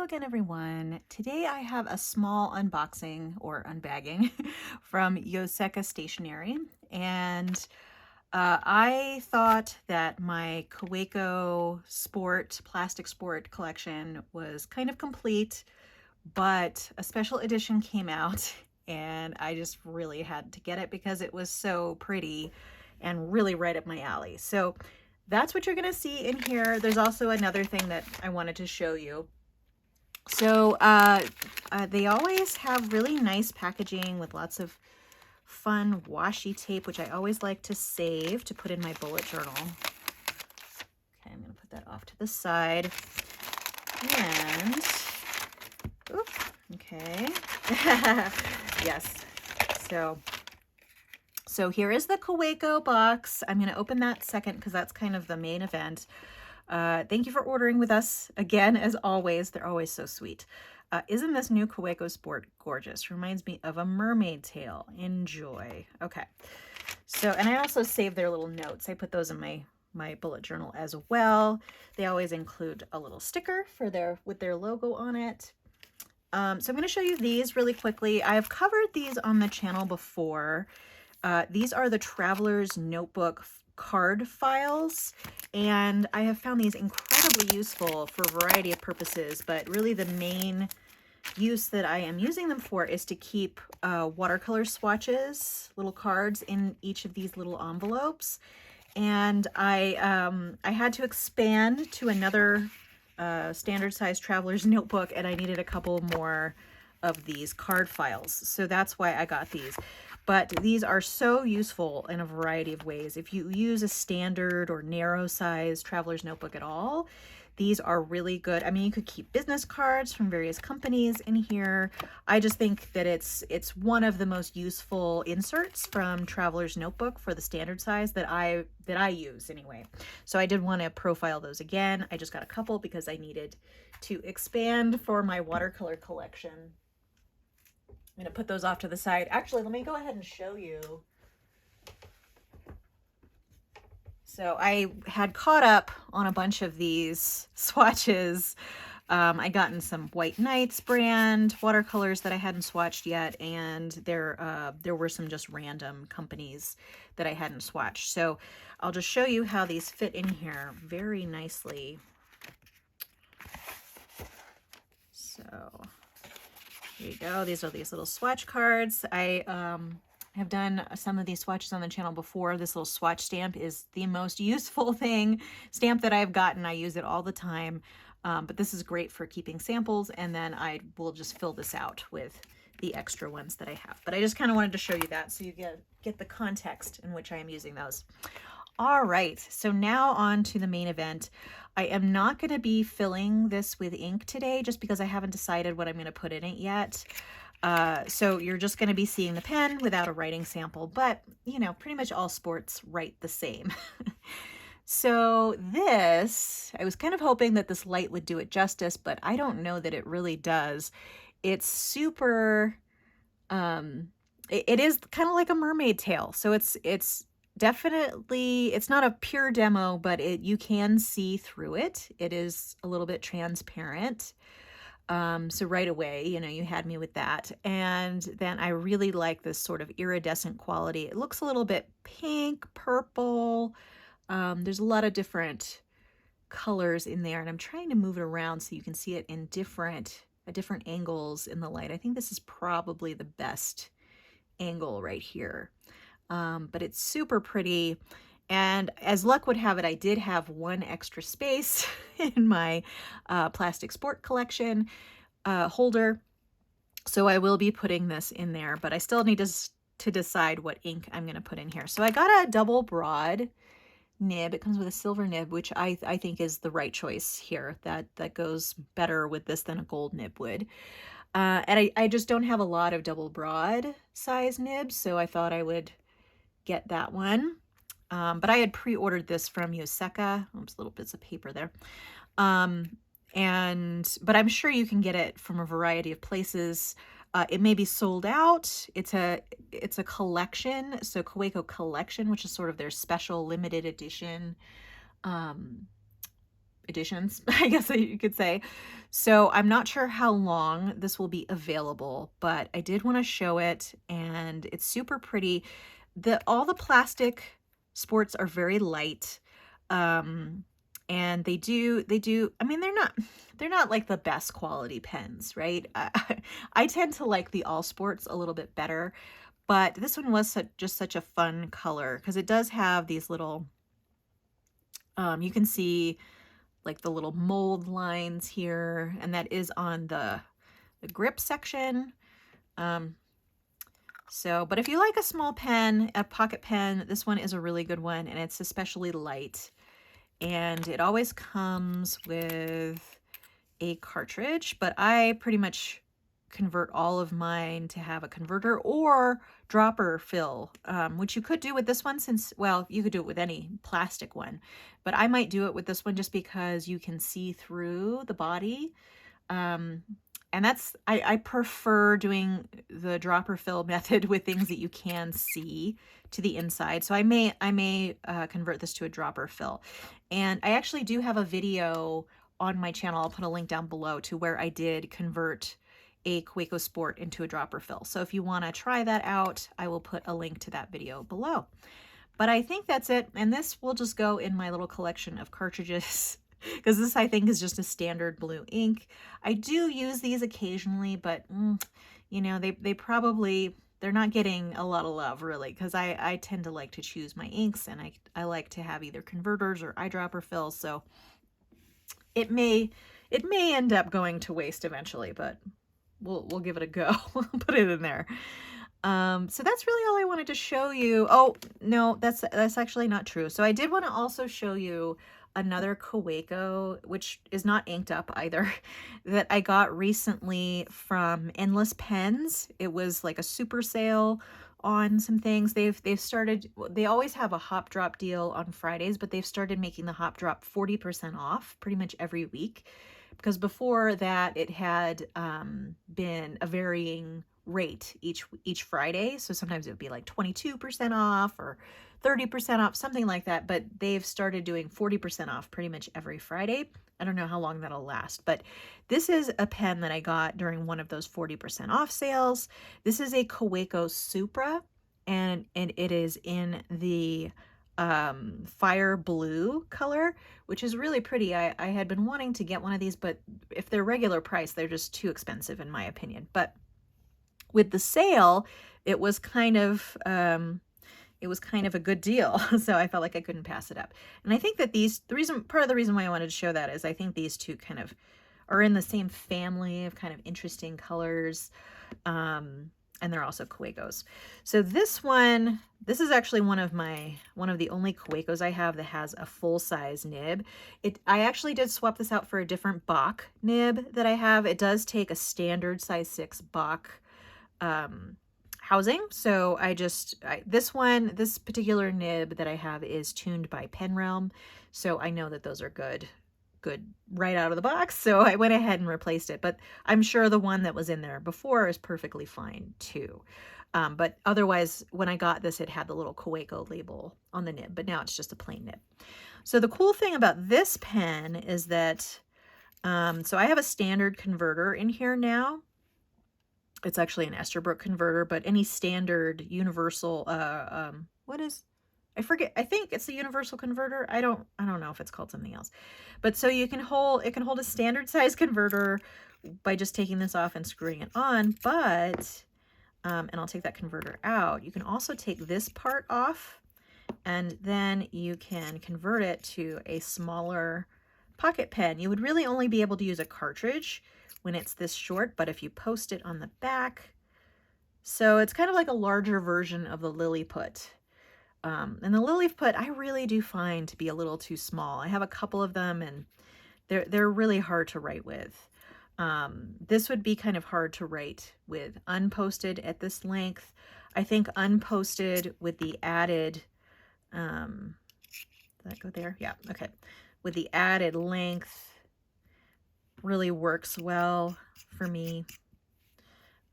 again, everyone. Today I have a small unboxing or unbagging from Yoseka Stationery, and I thought that my Kaweco plastic sport collection was kind of complete, but a special edition came out and I just really had to get it because it was so pretty and really right up my alley. So that's what you're going to see in here. There's also another thing that I wanted to show you. So they always have really nice packaging with lots of fun washi tape, which I always like to save to put in my bullet journal. Okay, I'm going to put that off to the side. And, oop, okay. Yes. So here is the Kaweco box. I'm going to open that second because that's kind of the main event. Thank you for ordering with us again, as always. They're always so sweet. Isn't this new Kaweco Sport gorgeous? Reminds me of a mermaid tail. Enjoy. Okay. So, and I also saved their little notes. I put those in my bullet journal as well. They always include a little sticker with their logo on it. So I'm going to show you these really quickly. I've covered these on the channel before. These are the Traveler's Notebook card files, and I have found these incredibly useful for a variety of purposes, but really the main use that I am using them for is to keep watercolor swatches, little cards in each of these little envelopes. And I had to expand to another standard size Traveler's Notebook, and I needed a couple more of these card files. So that's why I got these. But these are so useful in a variety of ways. If you use a standard or narrow size Traveler's Notebook at all, these are really good. I mean, you could keep business cards from various companies in here. I just think that it's one of the most useful inserts from Traveler's Notebook for the standard size that I use anyway. So I did want to profile those again. I just got a couple because I needed to expand for my watercolor collection. I'm going to put those off to the side. Actually, let me go ahead and show you. So I had caught up on a bunch of these swatches. I gotten some White Nights brand watercolors that I hadn't swatched yet, and there were some just random companies that I hadn't swatched. So I'll just show you how these fit in here very nicely. So here you go. These are these little swatch cards. I have done some of these swatches on the channel before. This little swatch stamp is the most useful stamp that I've gotten. I use it all the time. But this is great for keeping samples, and then I will just fill this out with the extra ones that I have. But I just kind of wanted to show you that so you get the context in which I am using those. All right, so now on to the main event. I am not going to be filling this with ink today just because I haven't decided what I'm going to put in it yet. So you're just going to be seeing the pen without a writing sample, but you know, pretty much all sports write the same. So this, I was kind of hoping that this light would do it justice, but I don't know that it really does. It's super, it is kind of like a mermaid tail. So it's definitely, it's not a pure demo, but you can see through it. It is a little bit transparent. So right away, you know, you had me with that. And then I really like this sort of iridescent quality. It looks a little bit pink, purple. There's a lot of different colors in there, and I'm trying to move it around so you can see it in different angles in the light. I think this is probably the best angle right here. But it's super pretty. And as luck would have it, I did have one extra space in my plastic sport collection holder. So I will be putting this in there, but I still need to decide what ink I'm going to put in here. So I got a double broad nib. It comes with a silver nib, which I think is the right choice here. That goes better with this than a gold nib would. And I just don't have a lot of double broad size nibs, so I thought I would get that one. But I had pre-ordered this from Yoseka. Oops, little bits of paper there. But I'm sure you can get it from a variety of places. It may be sold out. It's a collection, so Kaweco Collection, which is sort of their special limited edition editions, I guess you could say. So I'm not sure how long this will be available, but I did want to show it, and it's super pretty. All the plastic sports are very light. And they do, I mean, they're not like the best quality pens, right? I tend to like the All Sports a little bit better, but this one was just such a fun color because it does have these little, you can see like the little mold lines here, and that is on the grip section. But if you like a small pen, a pocket pen, this one is a really good one, and it's especially light. And it always comes with a cartridge, but I pretty much convert all of mine to have a converter or dropper fill, which you could do with this one since, well, you could do it with any plastic one, but I might do it with this one just because you can see through the body. And I prefer doing the dropper fill method with things that you can see to the inside. So I may convert this to a dropper fill. And I actually do have a video on my channel. I'll put a link down below to where I did convert a Kaweco Sport into a dropper fill. So if you want to try that out, I will put a link to that video below. But I think that's it. And this will just go in my little collection of cartridges because this, I think, is just a standard blue ink. I do use these occasionally, but you know, they're not getting a lot of love really, because I tend to like to choose my inks, and I like to have either converters or eyedropper fills. So it may end up going to waste eventually, but we'll give it a go. We'll put it in there. So that's really all I wanted to show you. Oh, no, that's actually not true. So I did want to also show you another Kaweco, which is not inked up either, that I got recently from Endless Pens. It was like a super sale on some things. They've started, they always have a Hop Drop deal on Fridays, but they've started making the Hop Drop 40% off pretty much every week, because before that it had been a varying rate each Friday. So sometimes it would be like 22% off or 30% off, something like that. But they've started doing 40% off pretty much every Friday. I don't know how long that'll last, but this is a pen that I got during one of those 40% off sales. This is a Kaweco Supra, and it is in the fire blue color, which is really pretty. I had been wanting to get one of these, but if they're regular price, they're just too expensive in my opinion. But with the sale, it was kind of a good deal. So I felt like I couldn't pass it up. And I think that part of the reason why I wanted to show that is I think these two kind of are in the same family of kind of interesting colors. And they're also Kawecos. So this is actually one of the only Kawecos I have that has a full-size nib. I actually did swap this out for a different Bach nib that I have. It does take a standard size 6 Bach housing. So this particular nib that I have is tuned by Penrealm. So I know that those are good right out of the box. So I went ahead and replaced it, but I'm sure the one that was in there before is perfectly fine too. But otherwise, when I got this, it had the little Kaweco label on the nib, but now it's just a plain nib. So the cool thing about this pen is that, so I have a standard converter in here now. It's actually an Esterbrook converter, but any standard universal, I forget, I think it's the universal converter. I don't know if it's called something else. But so it can hold a standard size converter by just taking this off and screwing it on, but, and I'll take that converter out. You can also take this part off, and then you can convert it to a smaller pocket pen. You would really only be able to use a cartridge when it's this short, but if you post it on the back, so it's kind of like a larger version of the Lilliput. And the Lilliput I really do find to be a little too small. I have a couple of them, and they're really hard to write with. This would be kind of hard to write with unposted at this length. I think unposted with the added, did that go there? Yeah, okay. With the added length really works well for me.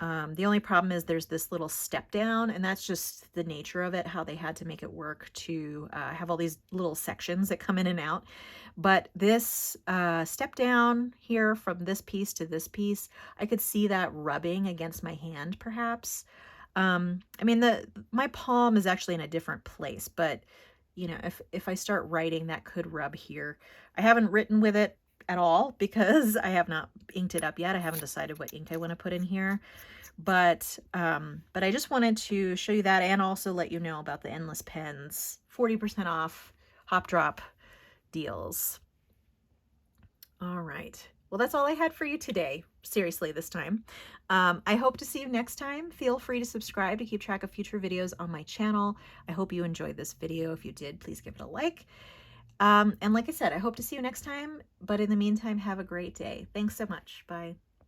The only problem is there's this little step down, and that's just the nature of it, how they had to make it work to have all these little sections that come in and out. But this step down here from this piece to this piece, I could see that rubbing against my hand perhaps. I mean, my palm is actually in a different place, but you know, if I start writing, that could rub here. I haven't written with it at all because I have not inked it up yet. I haven't decided what ink I want to put in here. But I just wanted to show you that and also let you know about the Endless Pens 40% off Hop Drop deals. All right. Well, that's all I had for you today. Seriously, this time. I hope to see you next time. Feel free to subscribe to keep track of future videos on my channel. I hope you enjoyed this video. If you did, please give it a like. And like I said, I hope to see you next time. But in the meantime, have a great day. Thanks so much. Bye.